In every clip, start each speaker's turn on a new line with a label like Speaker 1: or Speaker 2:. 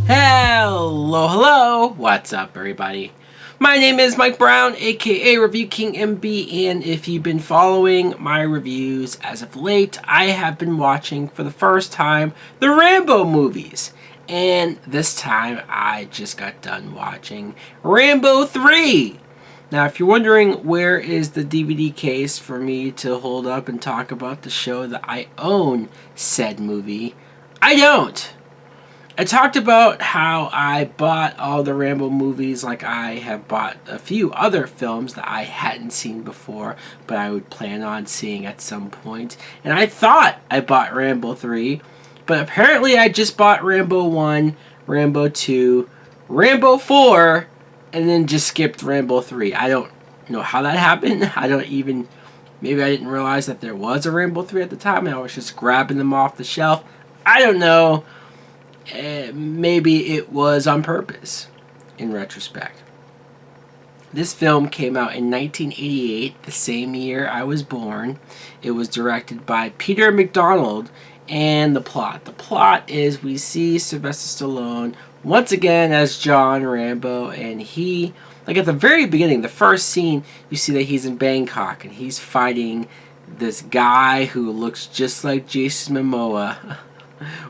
Speaker 1: Hello, what's up everybody? My name is Mike Brown, aka Review King MB, and if you've been following my reviews as of late, I have been watching for the first time the Rambo movies. And this time I just got done watching Rambo 3. Now if you're wondering where is the DVD case for me to hold up and talk about the show that I own said movie, I don't. I talked about how I bought all the Rambo movies like I have bought a few other films that I hadn't seen before, but I would plan on seeing at some point. And I thought I bought Rambo 3, but apparently I just bought Rambo 1, Rambo 2, Rambo 4, and then just skipped Rambo 3. I don't know how that happened. Maybe I didn't realize that there was a Rambo 3 at the time and I was just grabbing them off the shelf. I don't know. Maybe it was on purpose, in retrospect. This film came out in 1988, the same year I was born. It was directed by Peter McDonald, and the plot. The plot is we see Sylvester Stallone once again as John Rambo, and he, like at the very beginning, the first scene, you see that he's in Bangkok, and he's fighting this guy who looks just like Jason Momoa.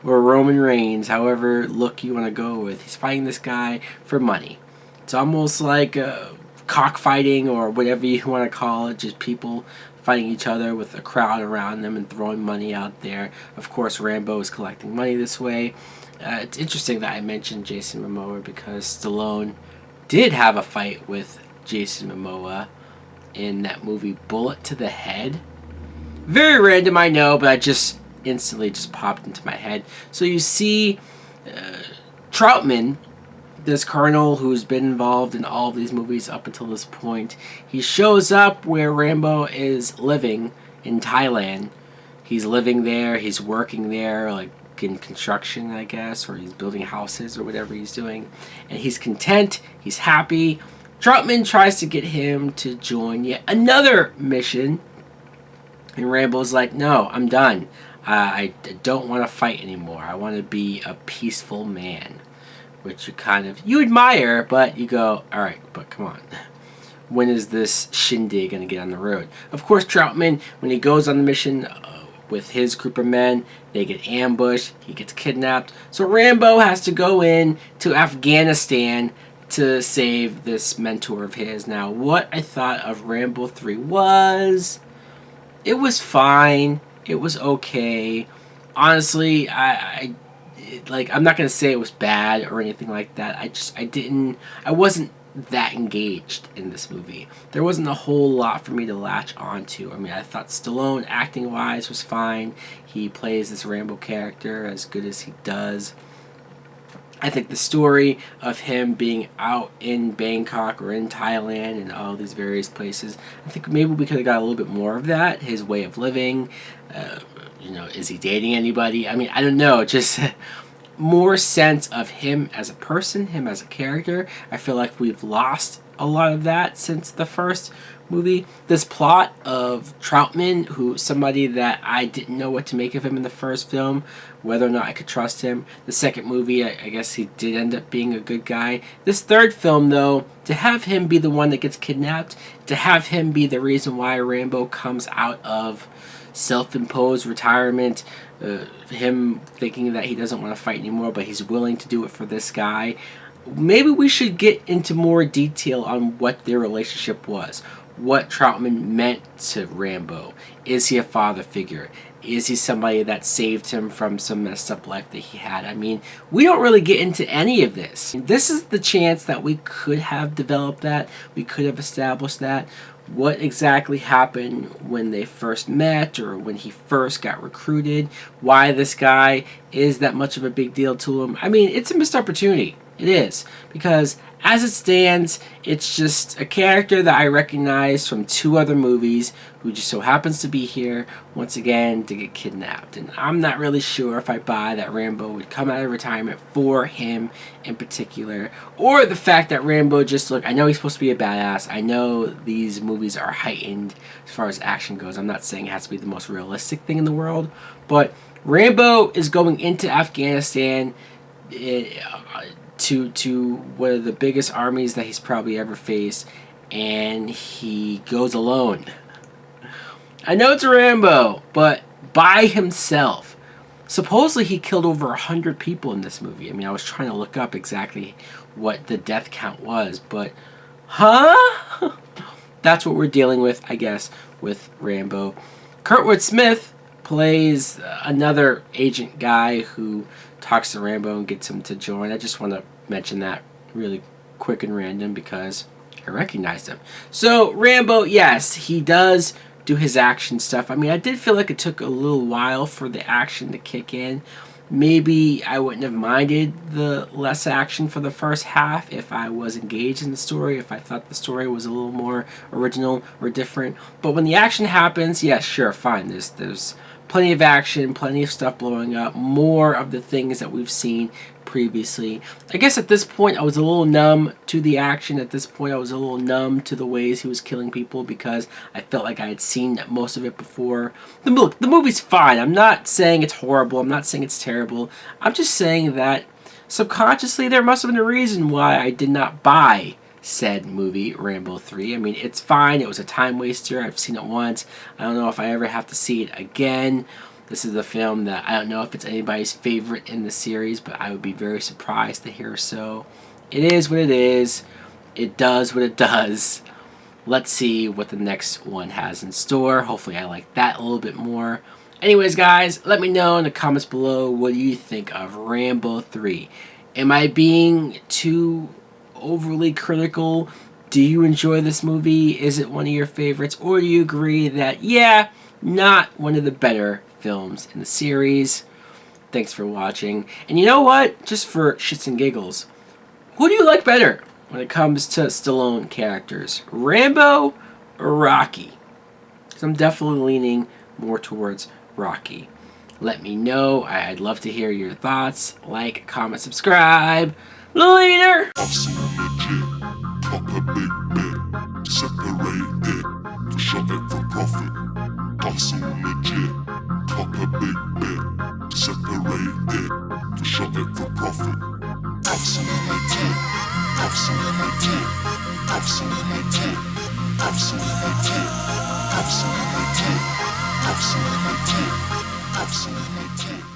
Speaker 1: Or Roman Reigns, however look you want to go with. He's fighting this guy for money. It's almost like cockfighting or whatever you want to call it, just people fighting each other with a crowd around them and throwing money out there. Of course, Rambo is collecting money this way. It's interesting that I mentioned Jason Momoa because Stallone did have a fight with Jason Momoa in that movie Bullet to the Head. Very random, I know, but I just instantly just popped into my head. So you see Troutman, this colonel who's been involved in all of these movies up until this point. He shows up where Rambo is living in Thailand. He's living there, he's working there, like in construction, I guess, or he's building houses or whatever he's doing. And he's content, he's happy. Troutman tries to get him to join yet another mission. And Rambo's like, no, I'm done. I don't want to fight anymore. I want to be a peaceful man. Which you admire, but you go, alright, but come on. When is this shindig going to get on the road? Of course, Troutman, when he goes on the mission with his group of men, they get ambushed, he gets kidnapped. So Rambo has to go in to Afghanistan to save this mentor of his. Now, what I thought of Rambo 3 was, it was fine. It was okay. Honestly, I'm not gonna say it was bad or anything like that. I wasn't that engaged in this movie. There wasn't a whole lot for me to latch onto. I mean, I thought Stallone, acting wise, was fine. He plays this Rambo character as good as he does. I think the story of him being out in Bangkok or in Thailand and all these various places, I think maybe we could have got a little bit more of that. His way of living, is he dating anybody? I mean, I don't know, just more sense of him as a person, him as a character. I feel like we've lost a lot of that since the first movie. This plot of Troutman, somebody that I didn't know what to make of him in the first film, whether or not I could trust him. The second movie, I guess he did end up being a good guy. This third film, though, to have him be the one that gets kidnapped, to have him be the reason why Rambo comes out of self-imposed retirement, him thinking that he doesn't want to fight anymore, but he's willing to do it for this guy. Maybe we should get into more detail on what their relationship was. What Troutman meant to Rambo. Is he a father figure? Is he somebody that saved him from some messed up life that he had? I mean, we don't really get into any of this. This is the chance that we could have developed that. We could have established that. What exactly happened when they first met or when he first got recruited. Why this guy is that much of a big deal to him. I mean, it's a missed opportunity. It is. Because as it stands, it's just a character that I recognize from 2 other movies who just so happens to be here once again to get kidnapped. And I'm not really sure if I buy that Rambo would come out of retirement for him in particular. Or the fact that Rambo just, look, I know he's supposed to be a badass. I know these movies are heightened as far as action goes. I'm not saying it has to be the most realistic thing in the world. But Rambo is going into Afghanistan to one of the biggest armies that he's probably ever faced, and he goes alone. I know it's Rambo, but by himself. Supposedly he killed over 100 people in this movie. I mean, I was trying to look up exactly what the death count was, but that's what we're dealing with, I guess, with Rambo. Kurtwood Smith plays another agent guy who talks to Rambo and gets him to join. I just want to mention that really quick and random because I recognized him. So Rambo, yes, he does do his action stuff. I mean, I did feel like it took a little while for the action to kick in. Maybe I wouldn't have minded the less action for the first half if I was engaged in the story, if I thought the story was a little more original or different. But when the action happens, yeah, sure, fine. There's plenty of action, plenty of stuff blowing up, more of the things that we've seen previously. I guess at this point I was a little numb to the action. At this point I was a little numb to the ways he was killing people because I felt like I had seen most of it before. The movie's fine. I'm not saying it's horrible. I'm not saying it's terrible. I'm just saying that subconsciously there must have been a reason why I did not buy said movie, Rambo 3. I mean, it's fine. It was a time waster. I've seen it once. I don't know if I ever have to see it again. This is a film that I don't know if it's anybody's favorite in the series, but I would be very surprised to hear so. It is what it is. It does what it does. Let's see what the next one has in store. Hopefully I like that a little bit more. Anyways, guys, let me know in the comments below what you think of Rambo 3. Am I being too overly critical? Do you enjoy this movie? Is it one of your favorites? Or do you agree that, yeah, not one of the better films in the series? Thanks for watching. And you know what? Just for shits and giggles, who do you like better when it comes to Stallone characters? Rambo or Rocky? Because I'm definitely leaning more towards Rocky. Let me know. I'd love to hear your thoughts. Like, comment, subscribe. Later!
Speaker 2: Hustle legit, proper big bit, separated, to shop it for profit. Hustle legit, proper big bit, separated, to shop it for profit. Hustle legit, hustle legit, hustle legit, hustle legit, hustle legit, hustle legit, hustle legit.